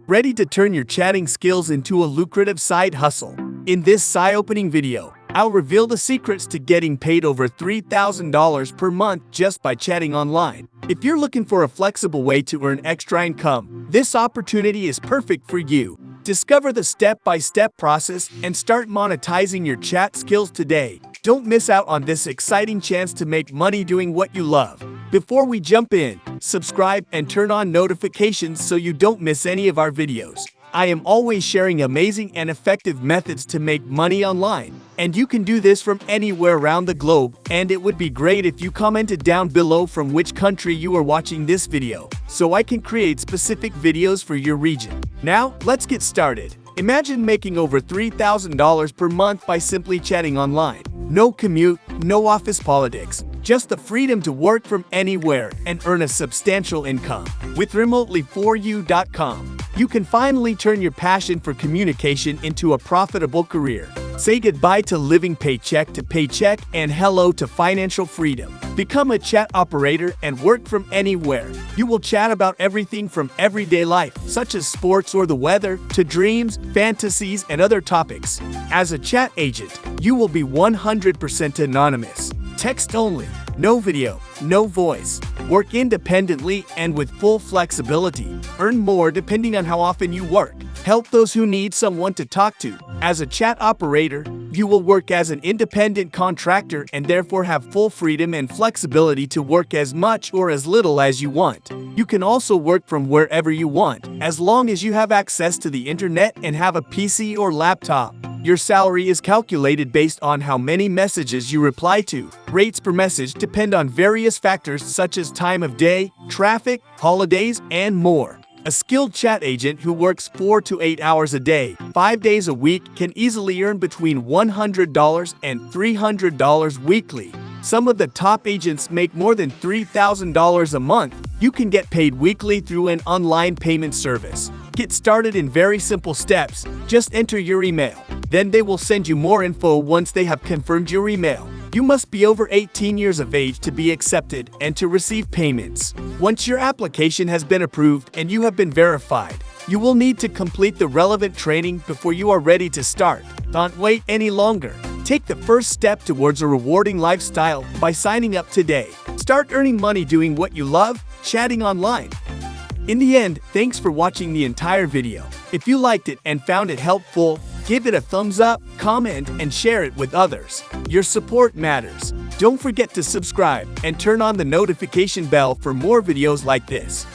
Ready to turn your chatting skills into a lucrative side hustle? In this eye-opening video, I'll reveal the secrets to getting paid over $3,000 per month just by chatting online. If you're looking for a flexible way to earn extra income, this opportunity is perfect for you. Discover the step-by-step process and start monetizing your chat skills today. Don't miss out on this exciting chance to make money doing what you love. Before we jump in, subscribe and turn on notifications so you don't miss any of our videos. I am always sharing amazing and effective methods to make money online, and you can do this from anywhere around the globe, and it would be great if you commented down below from which country you are watching this video, so I can create specific videos for your region. Now, let's get started. Imagine making over $3,000 per month by simply chatting online. No commute, no office politics, just the freedom to work from anywhere and earn a substantial income. With remotely4u.com, you can finally turn your passion for communication into a profitable career. Say goodbye to living paycheck to paycheck and hello to financial freedom. Become a chat operator and work from anywhere. You will chat about everything from everyday life, such as sports or the weather, to dreams, fantasies, and other topics. As a chat agent, you will be 100% anonymous. Text only, no video, no voice. Work independently and with full flexibility. Earn more depending on how often you work. Help those who need someone to talk to. As a chat operator, you will work as an independent contractor and therefore have full freedom and flexibility to work as much or as little as you want. You can also work from wherever you want, as long as you have access to the internet and have a PC or laptop. Your salary is calculated based on how many messages you reply to. Rates per message depend on various factors such as time of day, traffic, holidays, and more. A skilled chat agent who works 4 to 8 hours a day, 5 days a week, can easily earn between $100 and $300 weekly. Some of the top agents make more than $3,000 a month. You can get paid weekly through an online payment service. Get started in very simple steps. Just enter your email. Then they will send you more info once they have confirmed your email. You must be over 18 years of age to be accepted and to receive payments. Once your application has been approved and you have been verified, you will need to complete the relevant training before you are ready to start. Don't wait any longer. Take the first step towards a rewarding lifestyle by signing up today. Start earning money doing what you love, chatting online. In the end, thanks for watching the entire video. If you liked it and found it helpful, give it a thumbs up, comment, and share it with others. Your support matters. Don't forget to subscribe and turn on the notification bell for more videos like this.